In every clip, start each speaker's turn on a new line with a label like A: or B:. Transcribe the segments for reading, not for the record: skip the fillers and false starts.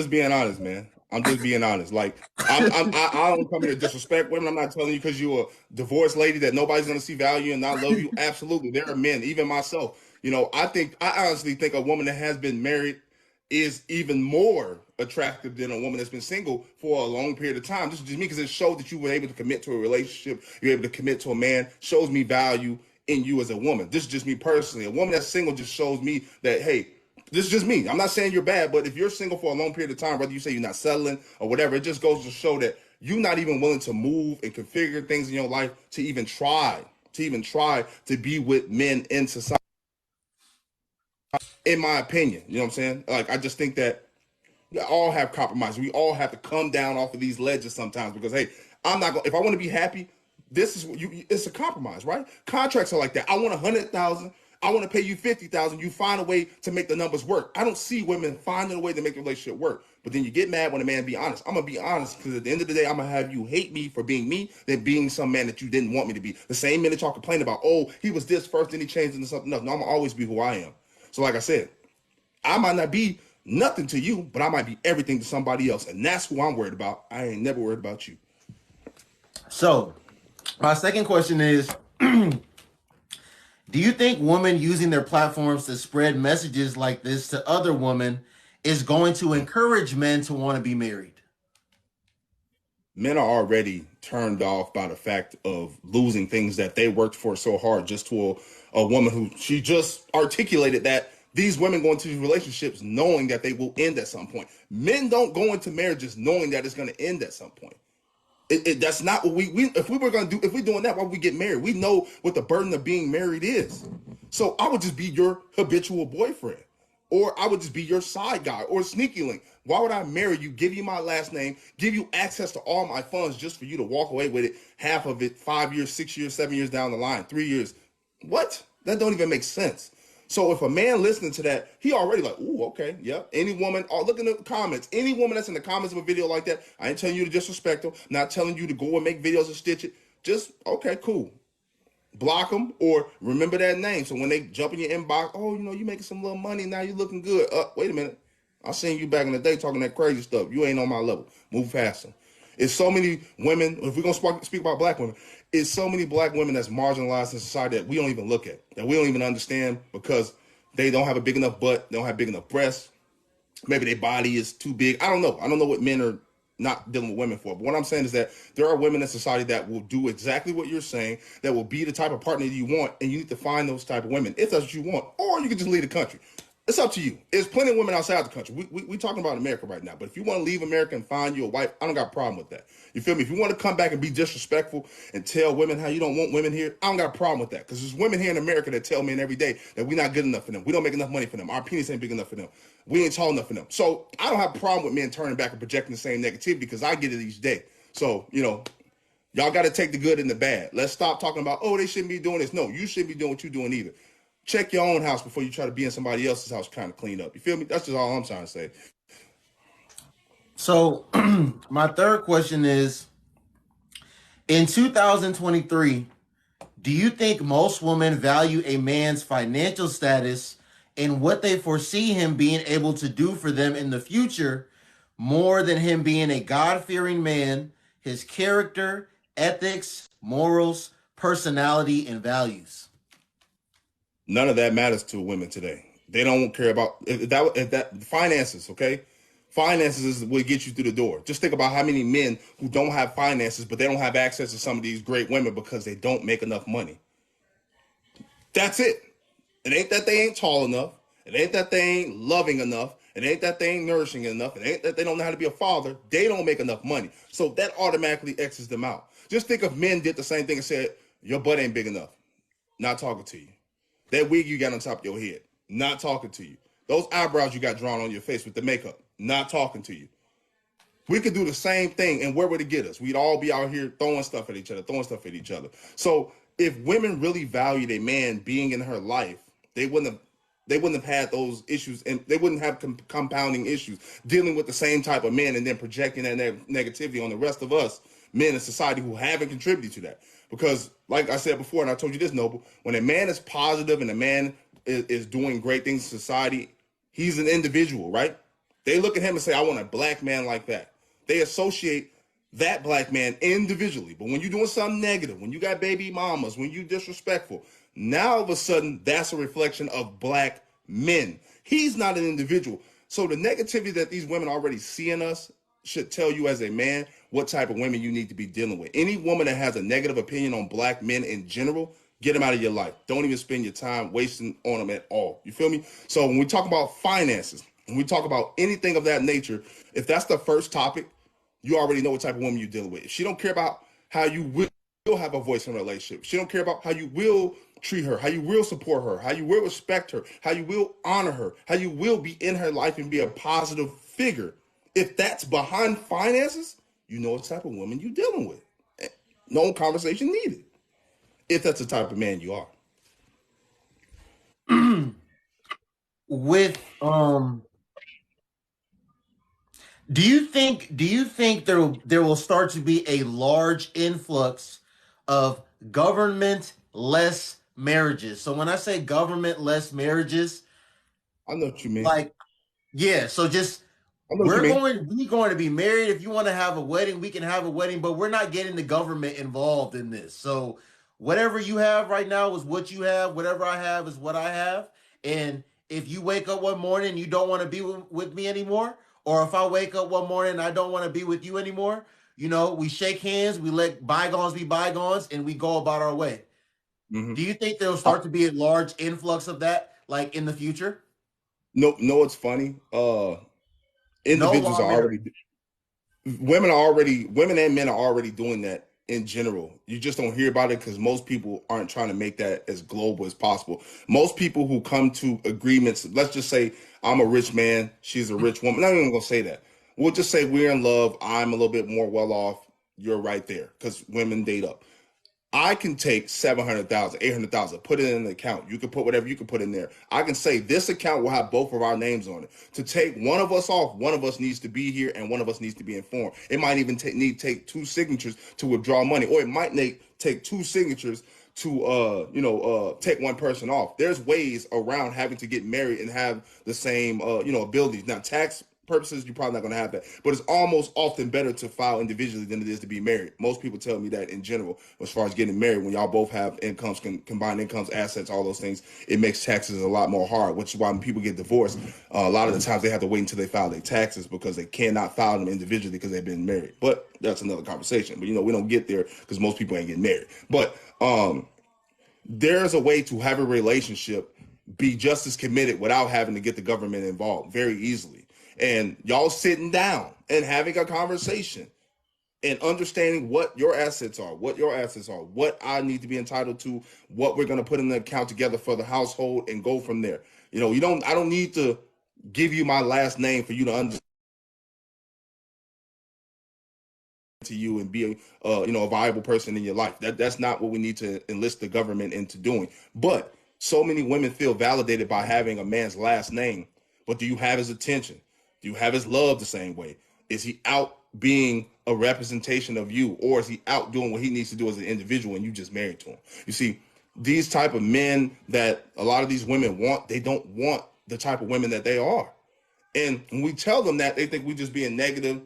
A: just being honest, man. I'm just being honest. Like I don't come here to disrespect women. I'm not telling you because you're a divorced lady that nobody's gonna see value and not love you. Absolutely, there are men, even myself. I honestly think a woman that has been married is even more attractive than a woman that's been single for a long period of time. This is just me because it shows that you were able to commit to a relationship. You're able to commit to a man. Shows me value in you as a woman. This is just me personally. A woman that's single just shows me that, hey, this is just me. I'm not saying you're bad, but if you're single for a long period of time, whether you say you're not settling or whatever, it just goes to show that you're not even willing to move and configure things in your life to even try to be with men in society. In my opinion, you know what I'm saying? Like I just think that we all have compromise. We all have to come down off of these ledges sometimes because hey, I'm not going. If I want to be happy, this is what you. It's a compromise, right? Contracts are like that. I want 100,000. I want to pay you 50,000. You find a way to make the numbers work. I don't see women finding a way to make the relationship work. But then you get mad when a man be honest. I'm gonna be honest because at the end of the day, I'm gonna have you hate me for being me than being some man that you didn't want me to be. The same minute y'all complain about, oh, he was this first, then he changed into something else. No, I'm gonna always be who I am. So like I said, I might not be nothing to you, but I might be everything to somebody else. And that's who I'm worried about. I ain't never worried about you.
B: So, my second question is do you think women using their platforms to spread messages like this to other women is going to encourage men to want to be married?
A: Men are already turned off by the fact of losing things that they worked for so hard just to a woman who she just articulated that these women go into these relationships knowing that they will end at some point. Men don't go into marriages knowing that it's going to end at some point. That's not what we if we were gonna do if we're doing that, why would we get married? We know what the burden of being married is. So I would just be your habitual boyfriend, or I would just be your side guy or sneaky link. Why would I marry you, give you my last name, give you access to all my funds just for you to walk away with it, half of it, 5 years, 6 years, 7 years down the line, 3 years? What? That don't even make sense. So if a man listening to that, he already like, ooh, okay, yeah. Any woman, oh, look in the comments. Any woman that's in the comments of a video like that, I ain't telling you to disrespect them, not telling you to go and make videos and stitch it. Just, okay, cool. Block them or remember that name. So when they jump in your inbox, oh, you making some little money, now you looking good. Wait a minute. I seen you back in the day talking that crazy stuff. You ain't on my level. Move faster. It's so many women, if we're going to speak about black women, it's so many black women that's marginalized in society that we don't even look at, that we don't even understand because they don't have a big enough butt, they don't have big enough breasts. Maybe their body is too big. I don't know. I don't know what men are not dealing with women for. But what I'm saying is that there are women in society that will do exactly what you're saying, that will be the type of partner that you want, and you need to find those type of women if that's what you want. Or you can just leave the country. It's up to you. There's plenty of women outside the country. We talking about America right now. But if you want to leave America and find you a wife, I don't got a problem with that. You feel me? If you want to come back and be disrespectful and tell women how you don't want women here, I don't got a problem with that. Because there's women here in America that tell men every day that we're not good enough for them. We don't make enough money for them. Our penis ain't big enough for them. We ain't tall enough for them. So I don't have a problem with men turning back and projecting the same negativity because I get it each day. So, y'all got to take the good and the bad. Let's stop talking about, oh, they shouldn't be doing this. No, you shouldn't be doing what you're doing either. Check your own house before you try to be in somebody else's house trying to clean up. You feel me? That's just all I'm trying to say.
B: So, my third question is in 2023, do you think most women value a man's financial status and what they foresee him being able to do for them in the future more than him being a God-fearing man, his character, ethics, morals, personality, and values?
A: None of that matters to women today. They don't care about if that finances, okay? Finances is what gets you through the door. Just think about how many men who don't have finances, but they don't have access to some of these great women because they don't make enough money. That's it. It ain't that they ain't tall enough. It ain't that they ain't loving enough. It ain't that they ain't nourishing enough. It ain't that they don't know how to be a father. They don't make enough money. So that automatically X's them out. Just think if men did the same thing and said, your butt ain't big enough. Not talking to you. That wig you got on top of your head. Not talking to you. Those eyebrows you got drawn on your face with the makeup. Not talking to you. We could do the same thing, and where would it get us? We'd all be out here throwing stuff at each other, throwing stuff at each other. So if women really valued a man being in her life, they wouldn't have had those issues, and they wouldn't have compounding issues dealing with the same type of men and then projecting that negativity on the rest of us men in society who haven't contributed to that. Because, like I said before, and I told you this, Noble, when a man is positive and a man is doing great things in society, he's an individual, right? They look at him and say, I want a black man like that. They associate that black man individually. But when you're doing something negative, when you got baby mamas, when you disrespectful, now all of a sudden that's a reflection of black men. He's not an individual. So the negativity that these women already see in us should tell you as a man what type of women you need to be dealing with. Any woman that has a negative opinion on black men in general, get them out of your life. Don't even spend your time wasting on them at all. You feel me? So when we talk about finances, when we talk about anything of that nature, if that's the first topic, you already know what type of woman you're dealing with. If she don't care about how you will have a voice in a relationship, she don't care about how you will treat her, how you will support her, how you will respect her, how you will honor her, how you will be in her life and be a positive figure. If that's behind finances, you know what type of woman you're dealing with. No conversation needed. If that's the type of man you are.
B: With do you think there will start to be a large influx of government less marriages? So when I say government less marriages,
A: I know what you mean.
B: like, yeah, so just
A: I know what you mean.
B: we're going to be married. If you want to have a wedding, we can have a wedding, but we're not getting the government involved in this. So whatever you have right now is what you have. Whatever I have is what I have. And if you wake up one morning and you don't want to be with me anymore, or if I wake up one morning and I don't want to be with you anymore, we shake hands, we let bygones be bygones, and we go about our way.
A: Mm-hmm.
B: Do you think there'll start to be a large influx of that, like in the future?
A: No, it's funny.
B: No
A: Individuals
B: law
A: are
B: marriage.
A: already women and men are already doing that in general. You just don't hear about it because most people aren't trying to make that as global as possible. Most people who come to agreements, let's just say I'm a rich man, she's a rich woman. I'm not even gonna say that. We'll just say we're in love. I'm a little bit more well off. You're right there because women date up. I can take 700,000, 800,000, put it in an account. You can put whatever you can put in there. I can say this account will have both of our names on it. To take one of us off, one of us needs to be here and one of us needs to be informed. It might even take two signatures to withdraw money, or it might take two signatures to take one person off. There's ways around having to get married and have the same abilities. Now, tax purposes, you're probably not going to have that. But it's almost often better to file individually than it is to be married. Most people tell me that in general, as far as getting married, when y'all both have incomes, combined incomes, assets, all those things, it makes taxes a lot more hard, which is why when people get divorced, a lot of the times they have to wait until they file their taxes because they cannot file them individually because they've been married. But that's another conversation. But, we don't get there because most people ain't getting married. But there's a way to have a relationship be just as committed without having to get the government involved very easily. And y'all sitting down and having a conversation and understanding what your assets are, what I need to be entitled to, what we're going to put in the account together for the household and go from there. I don't need to give you my last name for you to understand to you and be a viable person in your life. That's not what we need to enlist the government into doing. But so many women feel validated by having a man's last name. But do you have his attention? Do you have his love the same way? Is he out being a representation of you, or is he out doing what he needs to do as an individual and you just married to him? You see, these type of men that a lot of these women want, they don't want the type of women that they are. And when we tell them that, they think we just being negative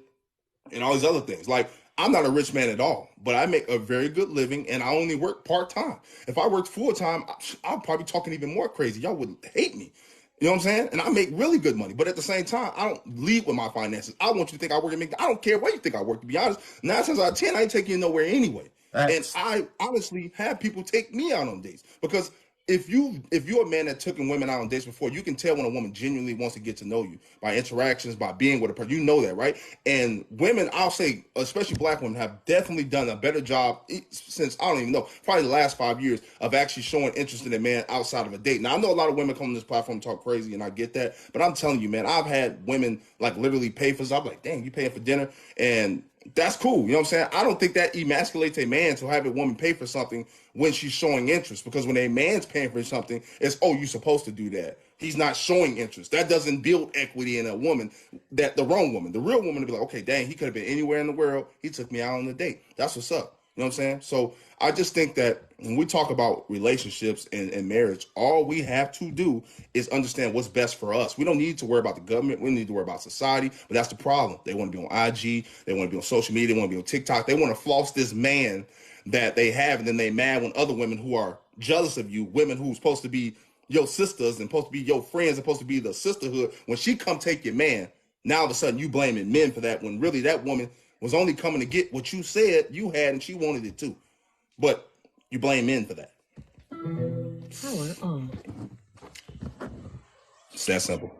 A: and all these other things. Like, I'm not a rich man at all, but I make a very good living and I only work part-time. If I worked full-time, I'll probably talking even more crazy. Y'all would hate me. You know what I'm saying? And I make really good money. But at the same time, I don't lead with my finances. I want you to think I work at McDonald's. I don't care where you think I work, to be honest. 9 times out of 10, I ain't taking you nowhere anyway. And
B: That's
A: I honestly have people take me out on dates because if you're a man that took women out on dates before, you can tell when a woman genuinely wants to get to know you by interactions, by being with a person. You know that, right? And women, I'll say, especially black women, have definitely done a better job since, I don't even know, probably the last 5 years of actually showing interest in a man outside of a date. Now, I know a lot of women come on this platform and talk crazy, and I get that, but I'm telling you, man, I've had women like literally pay for stuff. I'm like, dang, you paying for dinner? And that's cool. You know what I'm saying? I don't think that emasculates a man to have a woman pay for something when she's showing interest, because when a man's paying for something, it's, oh, you're supposed to do that. He's not showing interest. That doesn't build equity in a woman, that the wrong woman. The real woman to be like, okay, dang, he could have been anywhere in the world. He took me out on a date. That's what's up. You know what I'm saying? So I just think that when we talk about relationships and marriage, all we have to do is understand what's best for us. We don't need to worry about the government. We don't need to worry about society. But that's the problem. They want to be on IG. They want to be on social media. They want to be on TikTok. They want to floss this man that they have, and then they mad when other women who are jealous of you, women who's supposed to be your sisters and supposed to be your friends, supposed to be the sisterhood, when she come take your man, now all of a sudden you blaming men for that when really that woman was only coming to get what you said you had and she wanted it too. But you blame men for that.
C: Power on.
A: It's that simple.